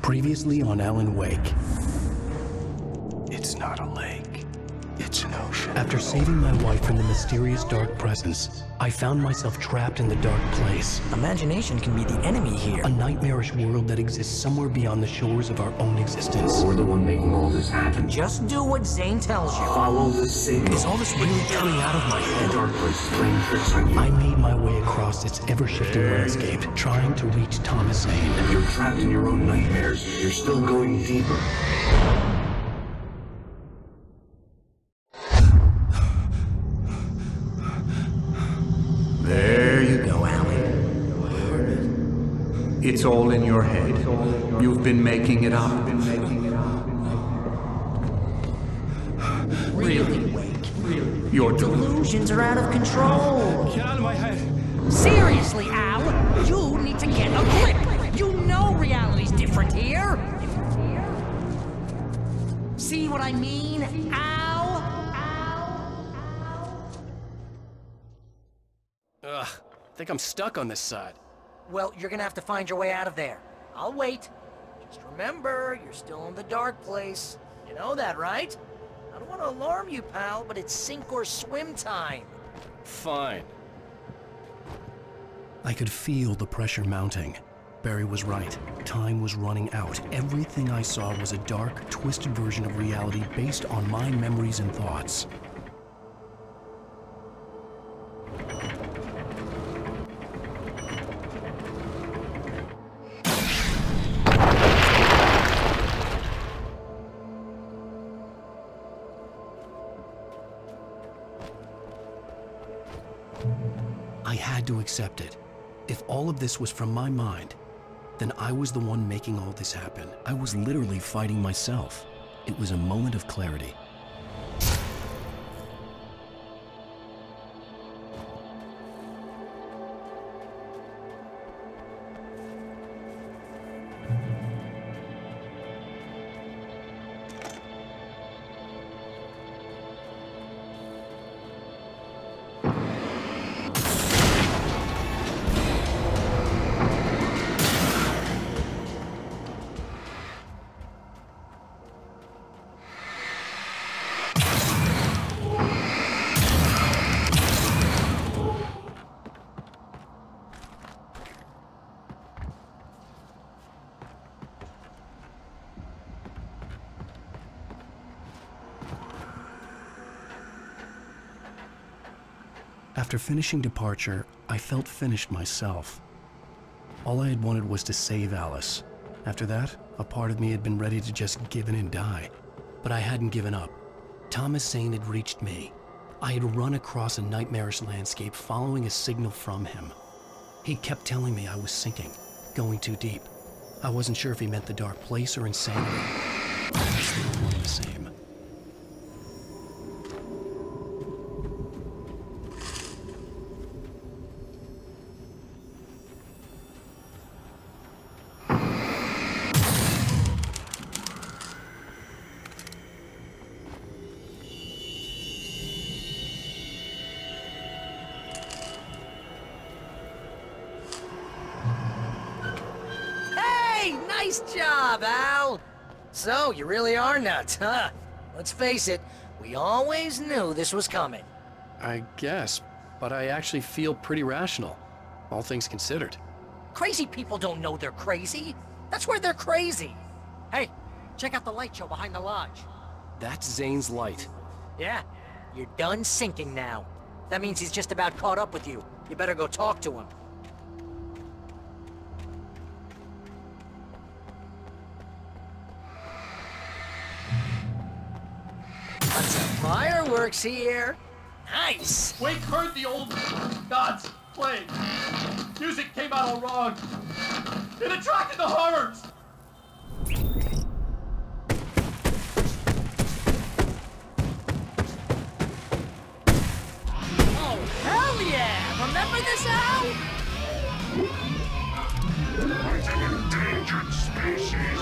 Previously on Alan Wake. It's not a lake. It's an ocean. After saving my wife from the mysterious dark presence, I found myself trapped in the dark place. Imagination can be the enemy here. A nightmarish world that exists somewhere beyond the shores of our own existence. We're the one making all this happen. Just do what Zane tells you. Follow the signal. Is all this really coming out of my head? The dark place is playing tricks on you. I made my way across its ever-shifting landscape, trying to reach Thomas Zane. You're trapped in your own nightmares. You're still going deeper. There you go, Alan. It's all in your head. You've been making it up. Really, Wake. Your Delusions are out of control. Get out of my head. Seriously, Al, you need to get a grip. You know reality's different here. See what I mean, Al? Ugh, I think I'm stuck on this side. Well, you're gonna have to find your way out of there. I'll wait. Just remember, you're still in the dark place. You know that, right? I don't want to alarm you, pal, but it's sink or swim time. Fine. I could feel the pressure mounting. Barry was right. Time was running out. Everything I saw was a dark, twisted version of reality based on my memories and thoughts. I had to accept it. If all of this was from my mind, then I was the one making all this happen. I was literally fighting myself. It was a moment of clarity. After finishing Departure, I felt finished myself. All I had wanted was to save Alice. After that, a part of me had been ready to just give in and die. But I hadn't given up. Thomas Zane had reached me. I had run across a nightmarish landscape following a signal from him. He kept telling me I was sinking, going too deep. I wasn't sure if he meant the dark place or insanity. I guess they were one and the same. Nice job, Al! So, you really are nuts, huh? Let's face it, we always knew this was coming. I guess, but I actually feel pretty rational, all things considered. Crazy people don't know they're crazy. That's where they're crazy. Hey, check out the light show behind the lodge. That's Zane's light. Yeah, you're done sinking now. That means he's just about caught up with you. You better go talk to him. Fireworks here. Nice. Wake heard the old gods play. Music came out all wrong. It attracted the horrors. Oh, hell yeah! Remember this, Al? An endangered species.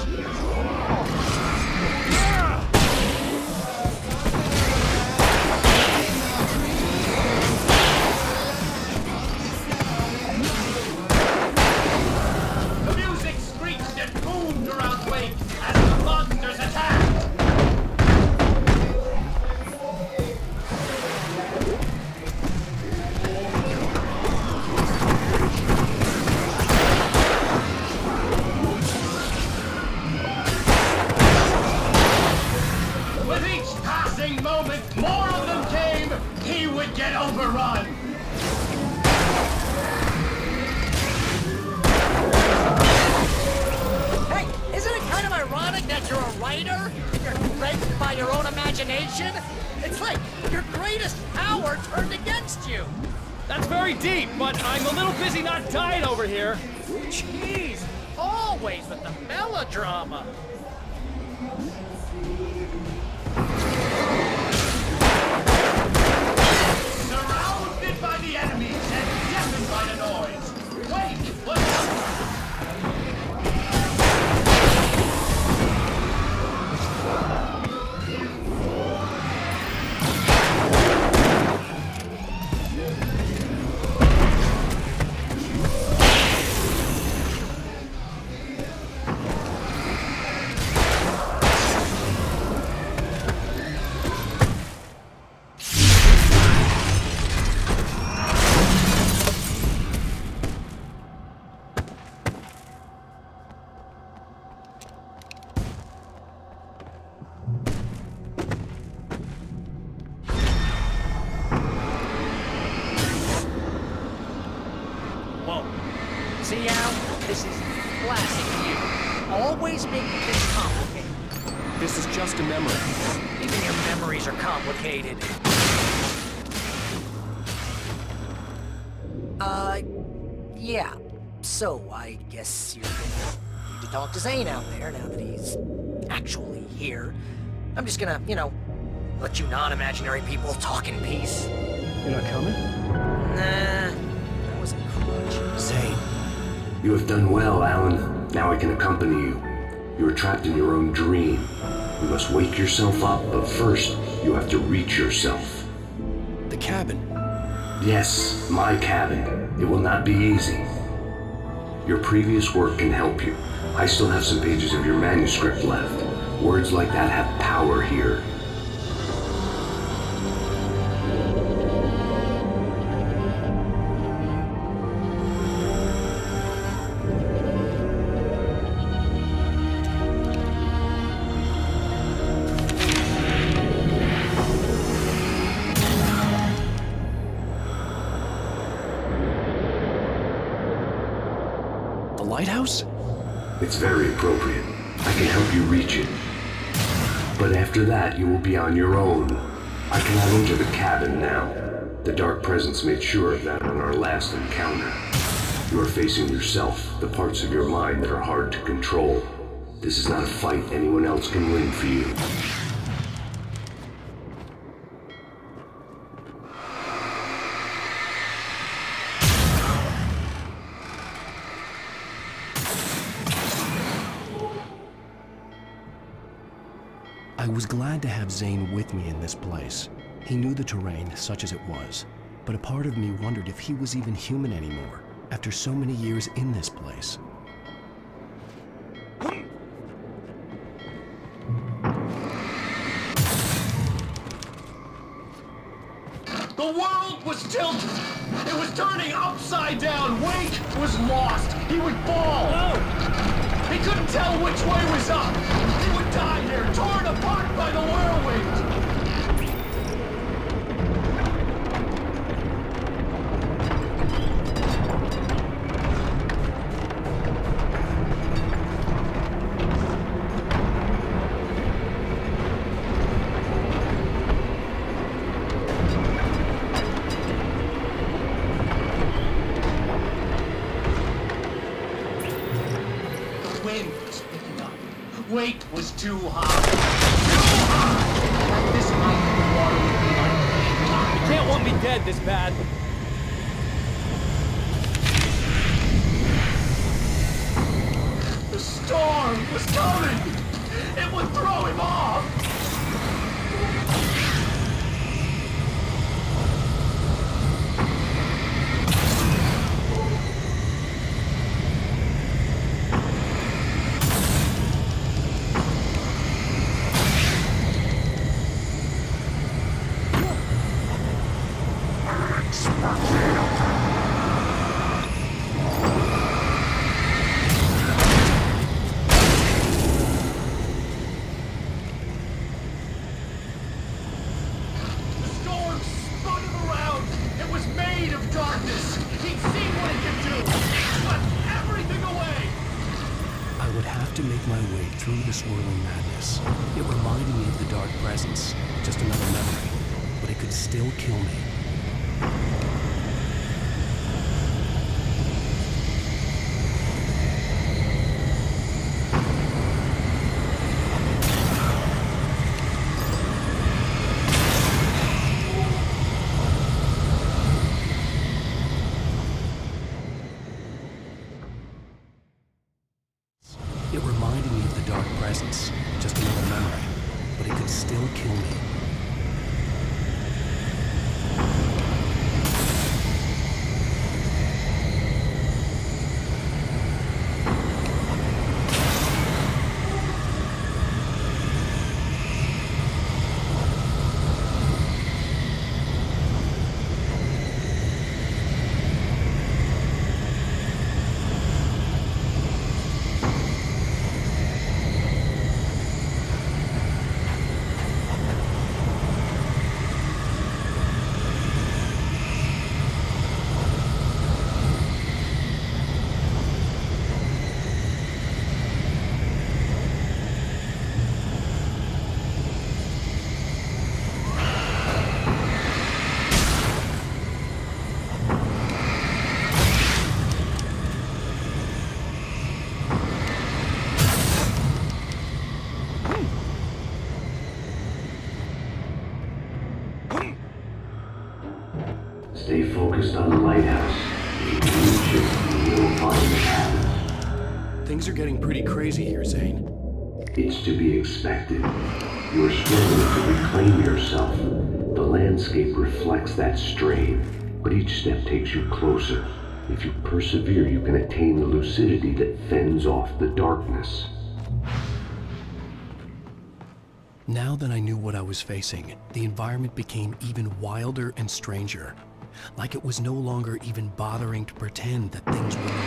The music screeched zoomed around Wake as the monsters attacked. With each passing moment, more of them came, he would get overrun. Hey, isn't it kind of ironic that you're a writer? You're threatened by your own imagination? It's like your greatest power turned against you. That's very deep, but I'm a little busy not dying over here. Jeez, always with the melodrama. Surrounded by the enemies and deafened by the noise. Wake was See, Al? This is classic you. Always making things complicated. This is just a memory. Even your memories are complicated. Yeah. So, I guess you're gonna need to talk to Zane out there now that he's actually here. I'm just gonna, let you non-imaginary people talk in peace. You're not coming? Nah, that was a crutch. Zane. You have done well, Alan. Now I can accompany you. You are trapped in your own dream. You must wake yourself up, but first, you have to reach yourself. The cabin. Yes, my cabin. It will not be easy. Your previous work can help you. I still have some pages of your manuscript left. Words like that have power here. Lighthouse? It's very appropriate. I can help you reach it. But after that, you will be on your own. I cannot enter the cabin now. The Dark Presence made sure of that on our last encounter. You are facing yourself, the parts of your mind that are hard to control. This is not a fight anyone else can win for you. I was glad to have Zane with me in this place. He knew the terrain, such as it was, but a part of me wondered if he was even human anymore, after so many years in this place. The world was tilted. It was turning upside down. Wake was lost. He would fall. No! He couldn't tell which way was up. He would die here, torn apart by the whirlwind. Wake was too high. Too high! At this height, the water would be like... You can't want me dead this bad. The storm was coming! It would throw him off! have to make my way through the swirling madness. It reminded me of the dark presence, just another memory, but it could still kill me. It reminded me of the dark presence, just another memory, but it could still kill me. Stay focused on the lighthouse. If you reach it, you will find the cabin. Things are getting pretty crazy here, Zane. It's to be expected. You are struggling to reclaim yourself. The landscape reflects that strain, but each step takes you closer. If you persevere, you can attain the lucidity that fends off the darkness. Now that I knew what I was facing, the environment became even wilder and stranger. Like it was no longer even bothering to pretend that things were normal.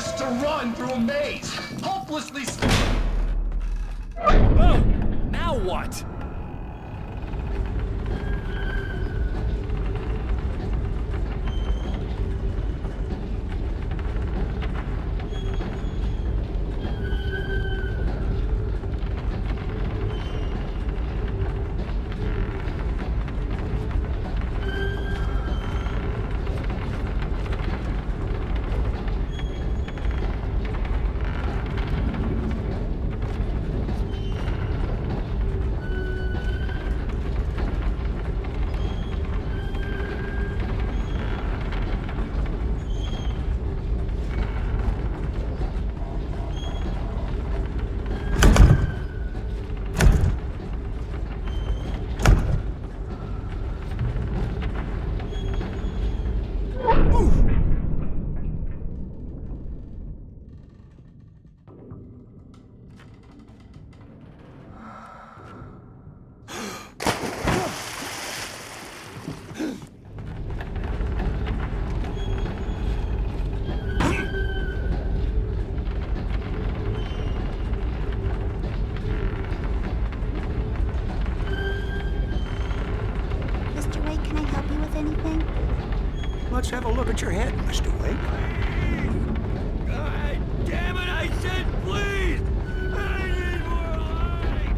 forced to run through a maze, hopelessly Oh, now what? Let's have a look at your head, Mr. Wake. God damn it, I said please! I need more light!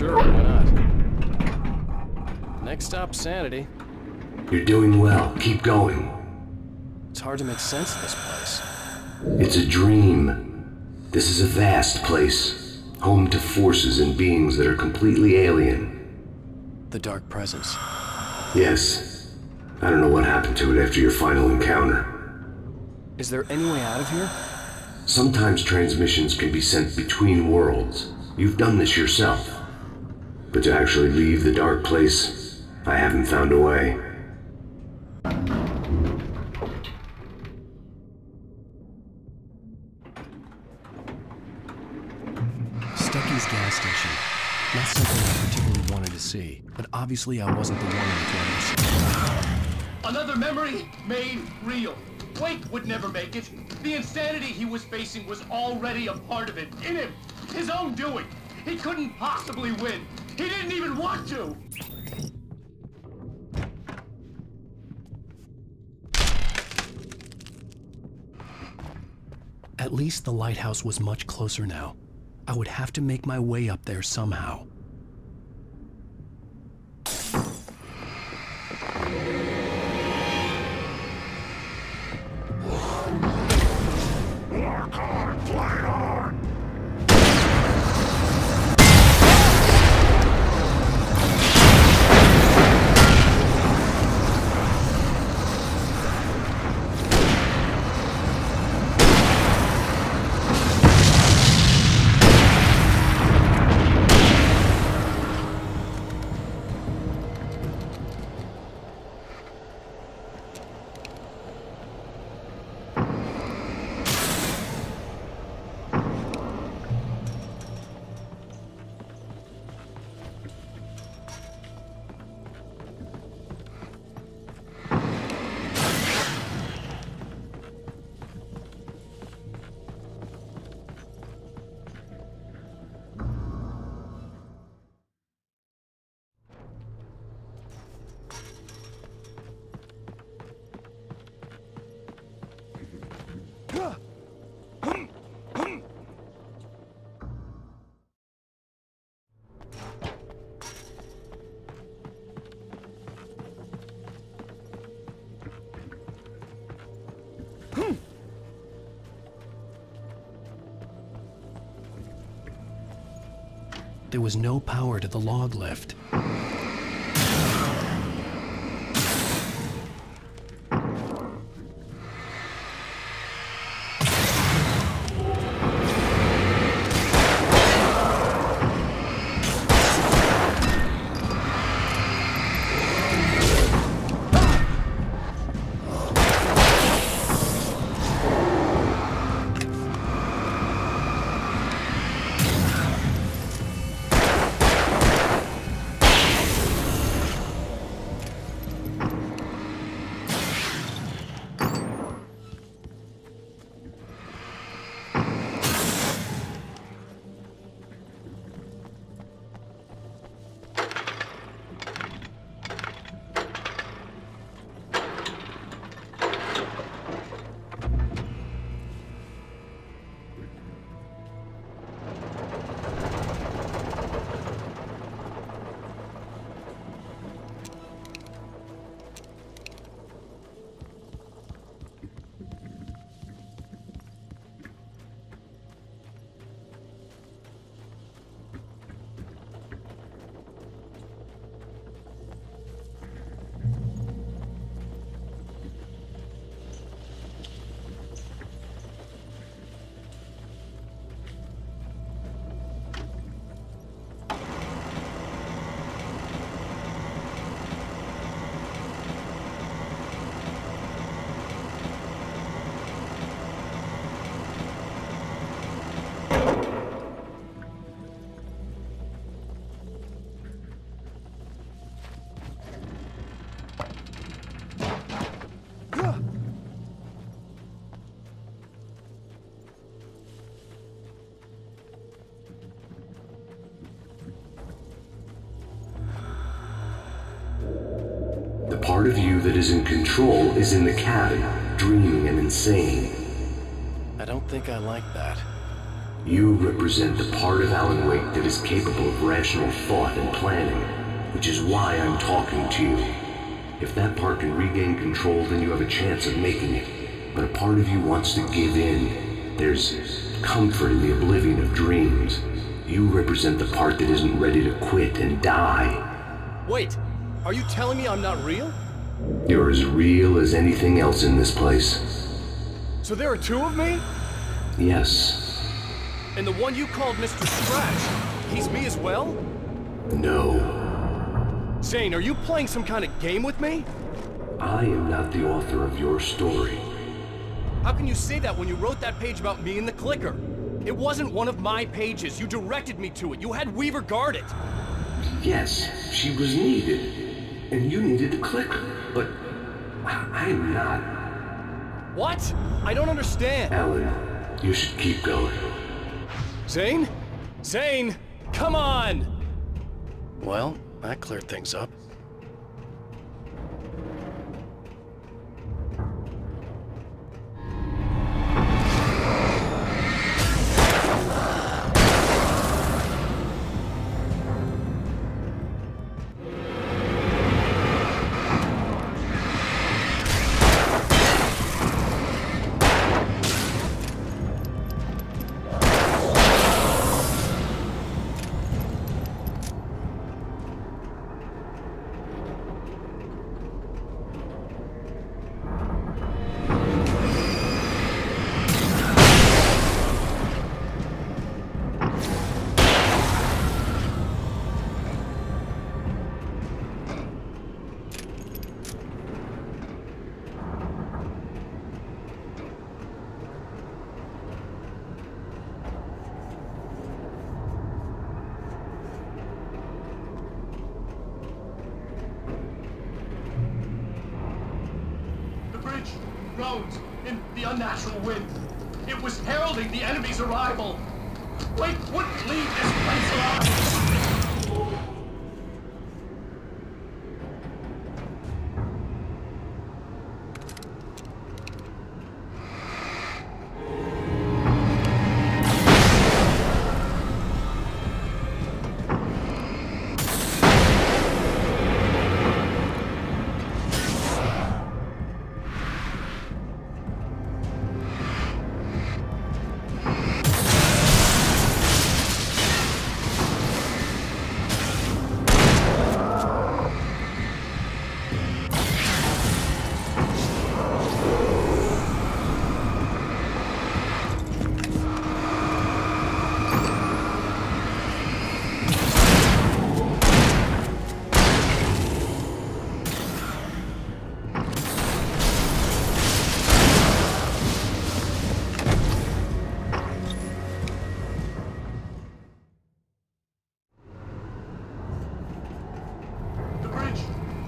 Sure, why not? Next stop, sanity. You're doing well. Keep going. It's hard to make sense of this place. It's a dream. This is a vast place, home to forces and beings that are completely alien. The Dark Presence. Yes. I don't know what happened to it after your final encounter. Is there any way out of here? Sometimes transmissions can be sent between worlds. You've done this yourself. But to actually leave the dark place, I haven't found a way. Stucky's gas station. Not something I particularly wanted to see, but obviously I wasn't the one in the driving seat. Another memory made real. Wake would never make it. The insanity he was facing was already a part of it, in him. His own doing. He couldn't possibly win. He didn't even want to. At least the lighthouse was much closer now. I would have to make my way up there somehow. There was no power to the log lift. The part of you that is in control is in the cabin, dreaming and insane. I don't think I like that. You represent the part of Alan Wake that is capable of rational thought and planning, which is why I'm talking to you. If that part can regain control, then you have a chance of making it. But a part of you wants to give in. There's comfort in the oblivion of dreams. You represent the part that isn't ready to quit and die. Wait, are you telling me I'm not real? You're as real as anything else in this place. So there are two of me? Yes. And the one you called Mr. Scratch, he's me as well? No. Zane, are you playing some kind of game with me? I am not the author of your story. How can you say that when you wrote that page about me and the clicker? It wasn't one of my pages. You directed me to it. You had Weaver guard it. Yes, she was needed. And you needed the clicker. But I'm not. What? I don't understand. Alan, you should keep going. Zane? Zane! Come on! Well, that cleared things up. Groans in the unnatural wind. It was heralding the enemy's arrival. Wake wouldn't leave this place alive.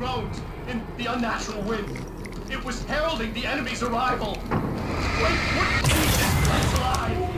groans in the unnatural wind. It was heralding the enemy's arrival. Wake wouldn't leave this place alive.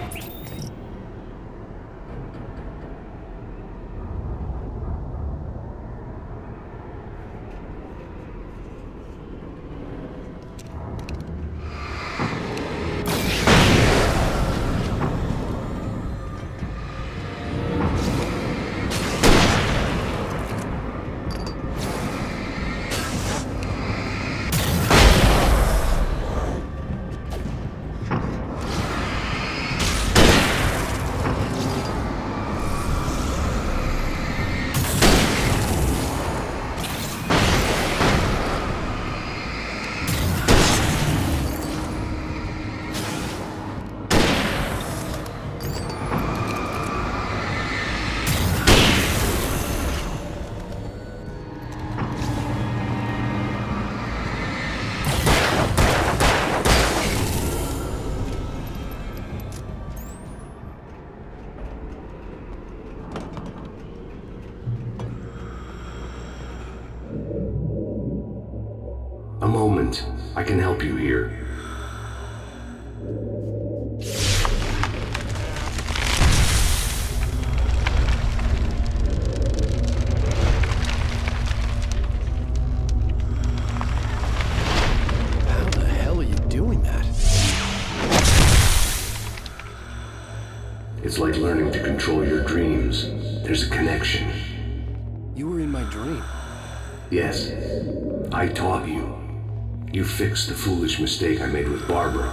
A moment. I can help you here. How the hell are you doing that? It's like learning to control your dreams. There's a connection. You were in my dream. Yes, I taught you. You fixed the foolish mistake I made with Barbara.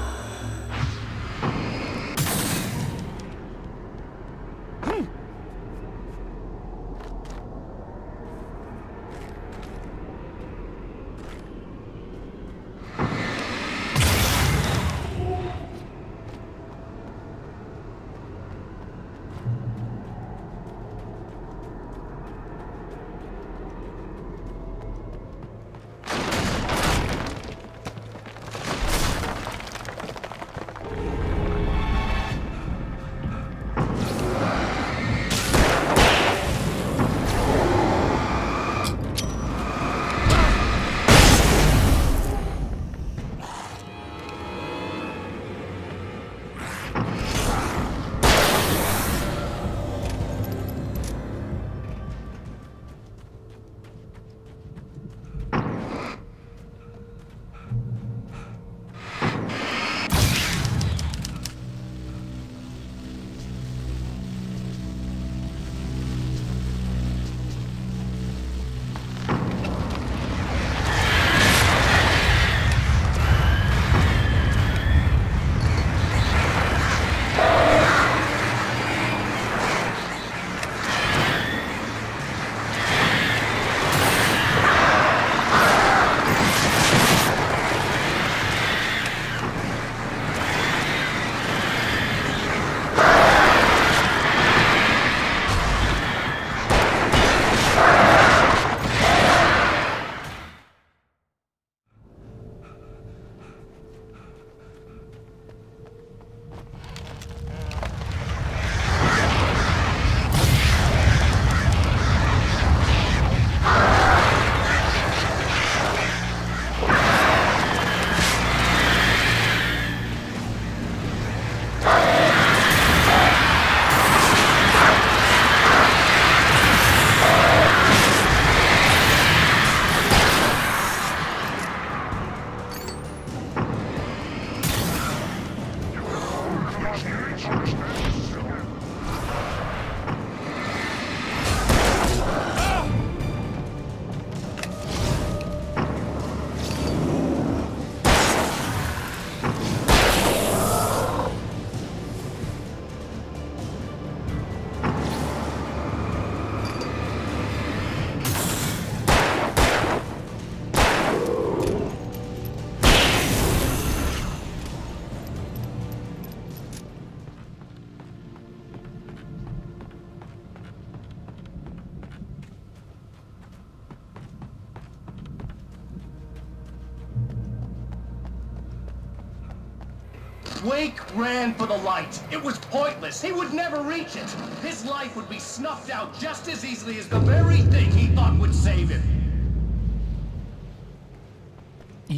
Wake ran for the light. It was pointless. He would never reach it. His life would be snuffed out just as easily as the very thing he thought would save him.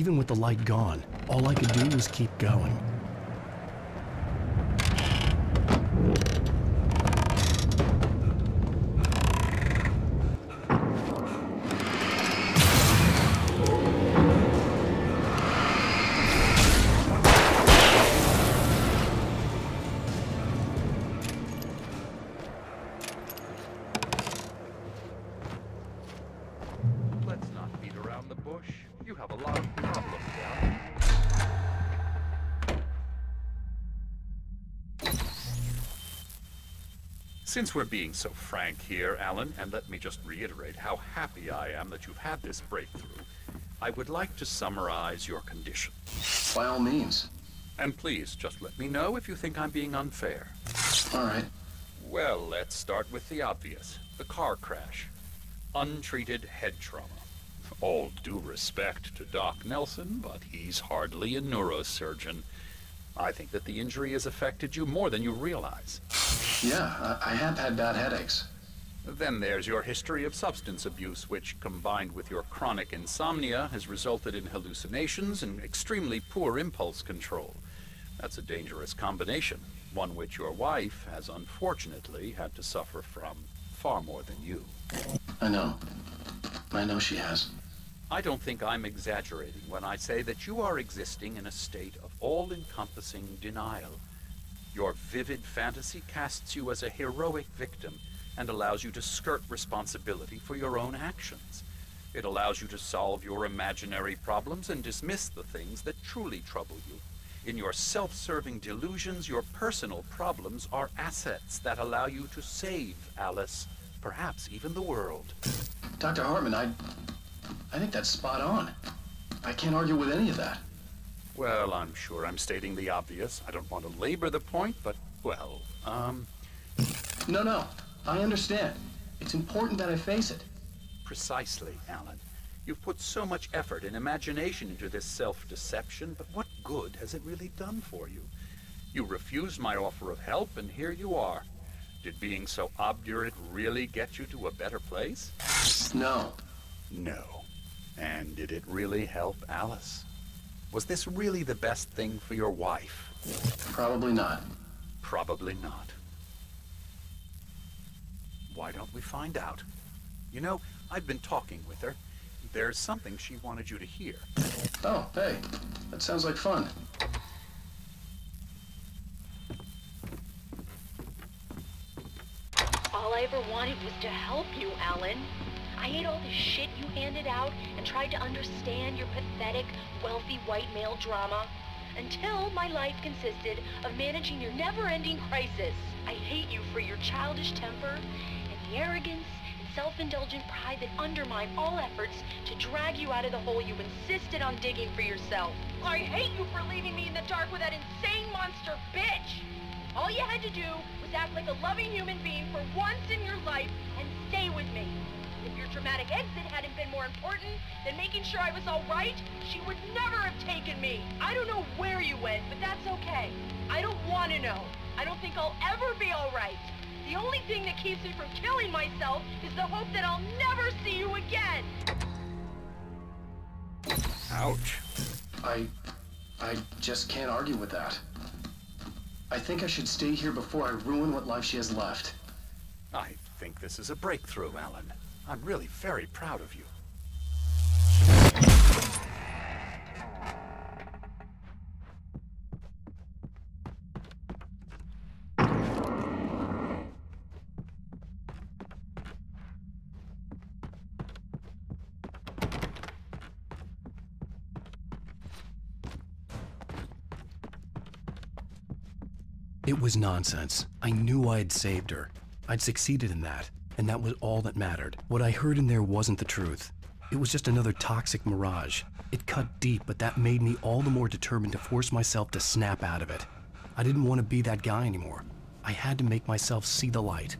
Even with the light gone, all I could do was keep going. Let's not beat around the bush. You have a lot of problems, Alan. Since we're being so frank here, Alan, and let me just reiterate how happy I am that you've had this breakthrough, I would like to summarize your condition. By all means. And please, just let me know if you think I'm being unfair. All right. Well, let's start with the obvious. The car crash. Untreated head trauma. All due respect to Doc Nelson, but he's hardly a neurosurgeon. I think that the injury has affected you more than you realize. Yeah, I have had bad headaches. Then there's your history of substance abuse, which, combined with your chronic insomnia, has resulted in hallucinations and extremely poor impulse control. That's a dangerous combination, one which your wife has unfortunately had to suffer from far more than you. I know. I know she has. I don't think I'm exaggerating when I say that you are existing in a state of all-encompassing denial. Your vivid fantasy casts you as a heroic victim and allows you to skirt responsibility for your own actions. It allows you to solve your imaginary problems and dismiss the things that truly trouble you. In your self-serving delusions, your personal problems are assets that allow you to save Alice, perhaps even the world. Dr. Hartman, I think that's spot on. I can't argue with any of that. Well, I'm sure I'm stating the obvious. I don't want to labor the point, but, well, No, I understand. It's important that I face it. Precisely, Alan. You've put so much effort and imagination into this self-deception, but what good has it really done for you? You refused my offer of help, and here you are. Did being so obdurate really get you to a better place? No. No. And did it really help Alice? Was this really the best thing for your wife? Probably not. Probably not. Why don't we find out? You know, I've been talking with her. There's something she wanted you to hear. Oh, hey. That sounds like fun. All I ever wanted was to help you, Alan. I ate all the shit you handed out and tried to understand your pathetic, wealthy white male drama until my life consisted of managing your never-ending crisis. I hate you for your childish temper and the arrogance and self-indulgent pride that undermine all efforts to drag you out of the hole you insisted on digging for yourself. I hate you for leaving me in the dark with that insane monster bitch! All you had to do was act like a loving human being for once in your life and stay with me. If your dramatic exit hadn't been more important than making sure I was all right, she would never have taken me. I don't know where you went, but that's okay. I don't want to know. I don't think I'll ever be all right. The only thing that keeps me from killing myself is the hope that I'll never see you again. Ouch. I just can't argue with that. I think I should stay here before I ruin what life she has left. I think this is a breakthrough, Alan. I'm really very proud of you. It was nonsense. I knew I'd saved her. I'd succeeded in that, and that was all that mattered. What I heard in there wasn't the truth. It was just another toxic mirage. It cut deep, but that made me all the more determined to force myself to snap out of it. I didn't want to be that guy anymore. I had to make myself see the light.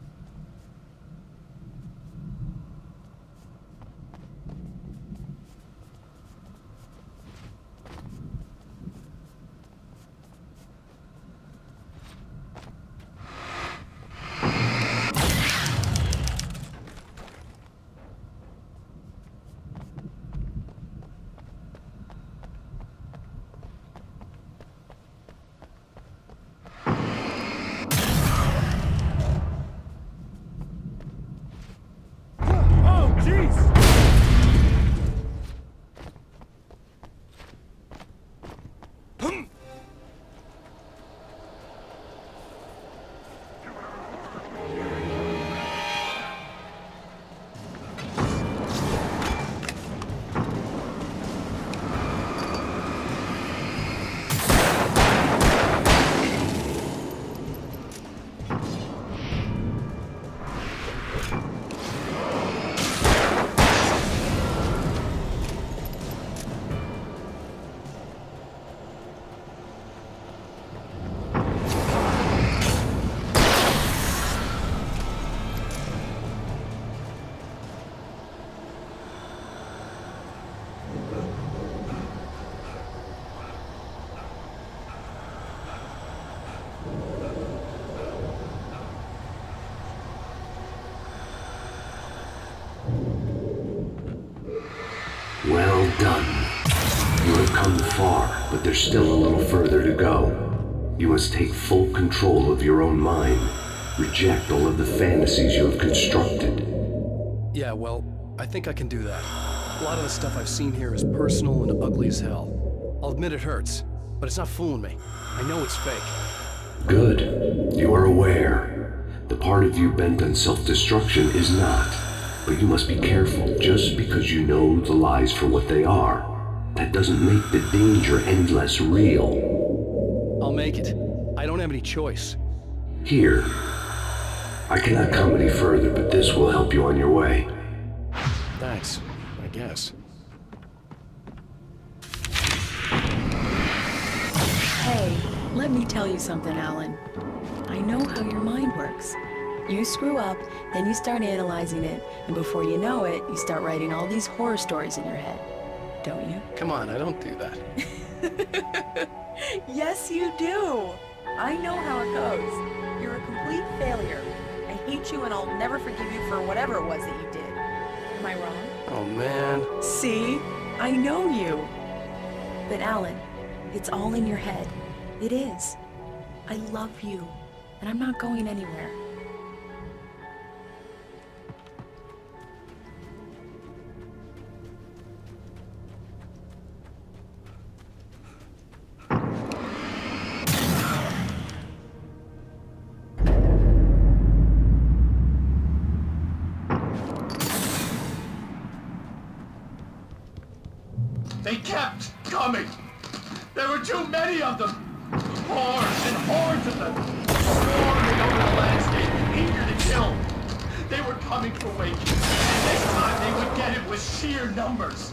come far, but there's still a little further to go. You must take full control of your own mind. Reject all of the fantasies you have constructed. Yeah, well, I think I can do that. A lot of the stuff I've seen here is personal and ugly as hell. I'll admit it hurts, but it's not fooling me. I know it's fake. Good. You are aware. The part of you bent on self-destruction is not. But you must be careful. Just because you know the lies for what they are, that doesn't make the danger any less real. I'll make it. I don't have any choice. Here. I cannot come any further, but this will help you on your way. Thanks, I guess. Hey, let me tell you something, Alan. I know how your mind works. You screw up, then you start analyzing it, and before you know it, you start writing all these horror stories in your head. Don't you? Come on, I don't do that. Yes, you do. I know how it goes. You're a complete failure. I hate you and I'll never forgive you for whatever it was that you did. Am I wrong? Oh, man. See? I know you. But Alan, it's all in your head. It is. I love you, and I'm not going anywhere. They kept coming. There were too many of them. Hordes and hordes of them. Swarming over the landscape, eager to kill. They were coming for Wake. And this time they would get it with sheer numbers.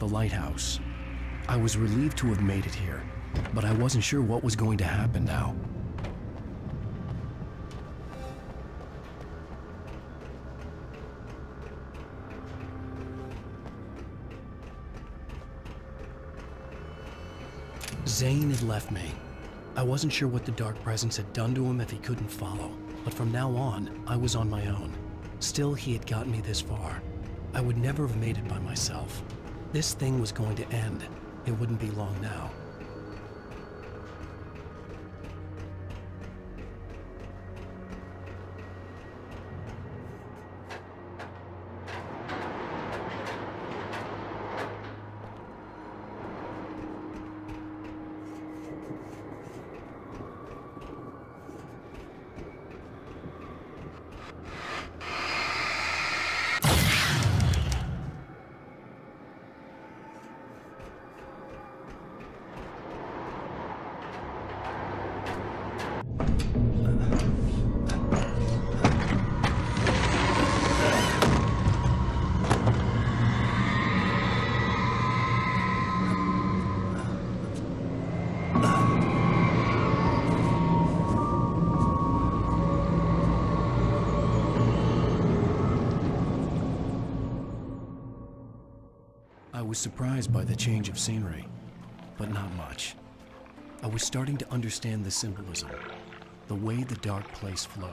lighthouse. I was relieved to have made it here, but I wasn't sure what was going to happen now. Zane had left me. I wasn't sure what the Dark Presence had done to him if he couldn't follow, but from now on, I was on my own. Still, he had gotten me this far. I would never have made it by myself. This thing was going to end. It wouldn't be long now. I was surprised by the change of scenery, but not much. I was starting to understand the symbolism, the way the dark place flowed.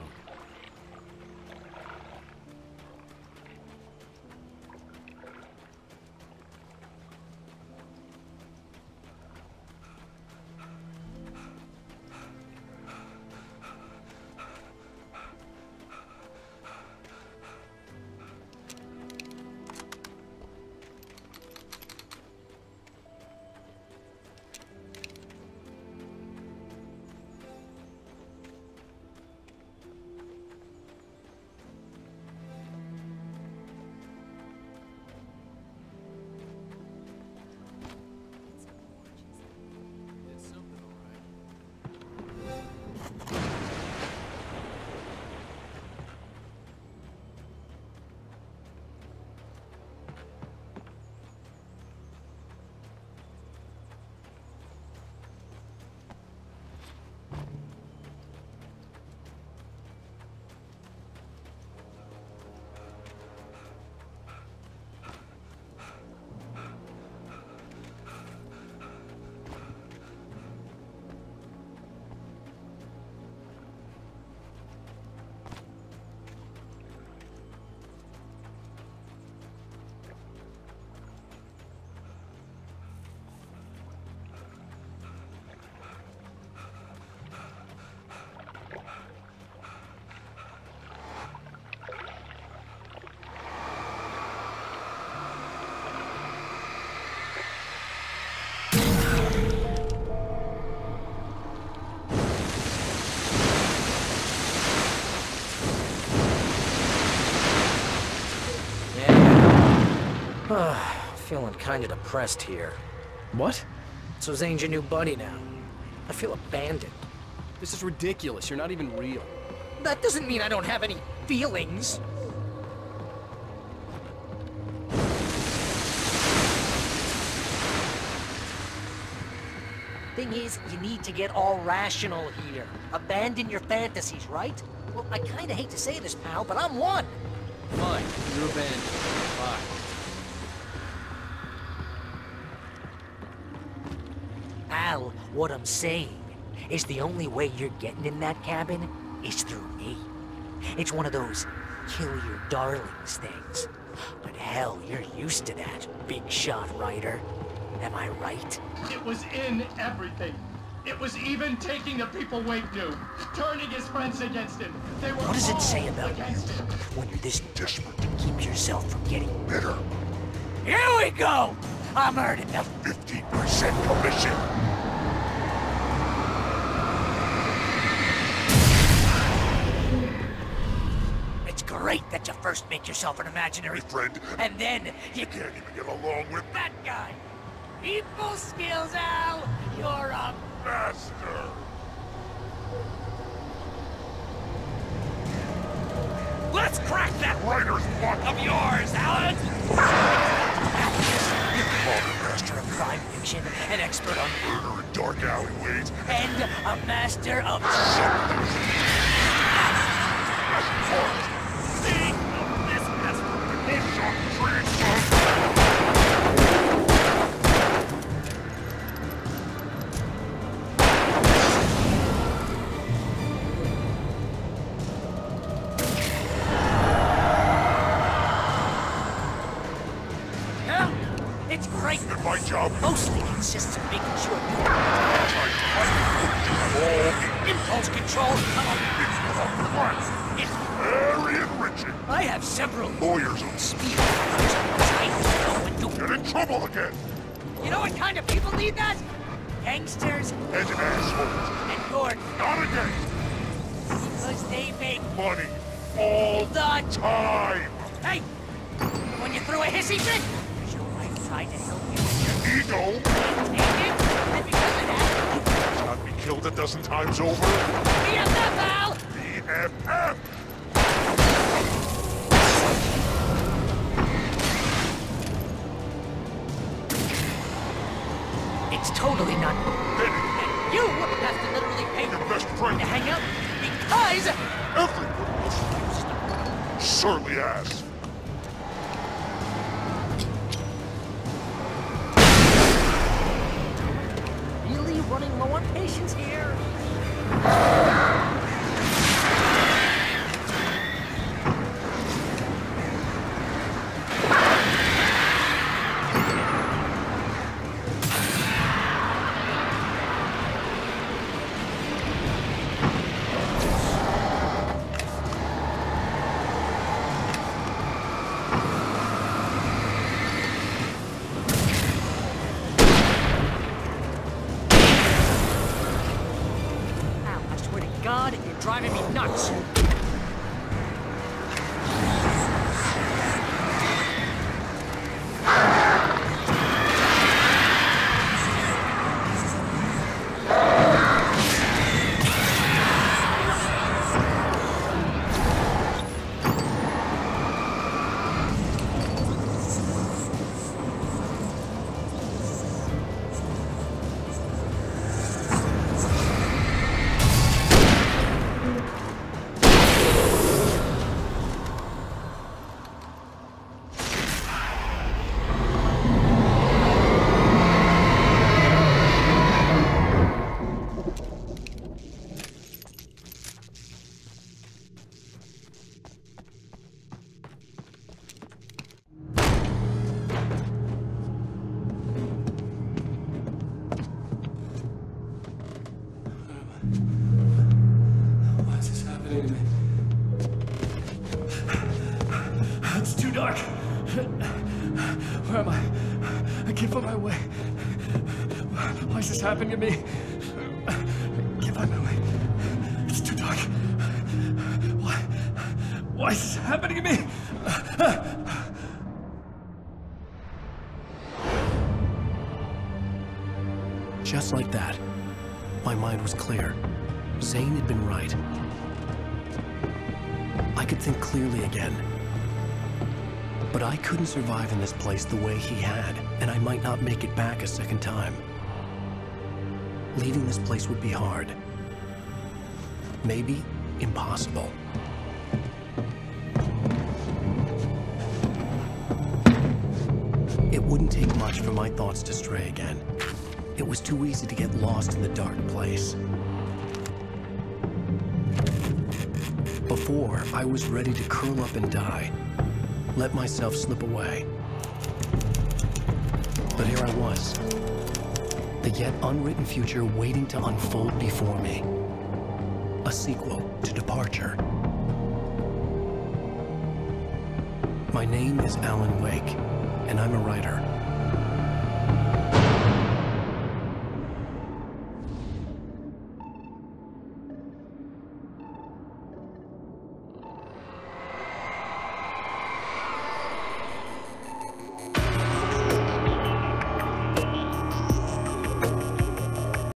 Feeling kinda depressed here. What? So Zane's your new buddy now. I feel abandoned. This is ridiculous. You're not even real. That doesn't mean I don't have any feelings. Thing is, you need to get all rational here. Abandon your fantasies, right? Well, I kinda hate to say this, pal, but I'm one. Fine. You're abandoned. Fine. Al, what I'm saying is the only way you're getting in that cabin is through me. It's one of those kill your darlings things. But hell, you're used to that, big shot writer. Am I right? It was in everything. It was even taking the people Wade knew, turning his friends against him. They were What does it say all about you against him. when you're this desperate to keep yourself from getting bitter? Here we go! I'm earning the 50% commission. It's great that you first make yourself an imaginary friend, and then you can't even get along with that guy. People skills, Al! You're a master! Let's crack that writer's block of yours, Alan! Master of crime fiction, an expert on Murder in dark alleyways. and a master of It's great. And my job Mostly consists of making sure you have impulse control. It's very enriching. I have several Lawyers on speed. get in trouble again. You know what kind of people need that? Gangsters And assholes. and you're Not again. because they make Money all the time. Hey! When you threw a hissy fit, your wife tried to help you with your Ego. taking, and because of that, Got me killed a dozen times over. BFF, Al! BFF. It's totally not. And you have to literally pay Your for best friend. to hang out because Everyone was surly ass. really running low on patience here. Al, I swear to God, you're driving me nuts. Why is this happening to me? It's too dark. Where am I? I can't find my way. Why is this happening to me? I can't find my way. It's too dark. Why is this happening to me? Just like that, my mind was clear. Zane had been right. I could think clearly again. But I couldn't survive in this place the way he had, and I might not make it back a second time. Leaving this place would be hard. Maybe impossible. It wouldn't take much for my thoughts to stray again. It was too easy to get lost in the dark place. Before, I was ready to curl up and die, let myself slip away. But here I was, the yet unwritten future waiting to unfold before me. A sequel to Departure. My name is Alan Wake, and I'm a writer.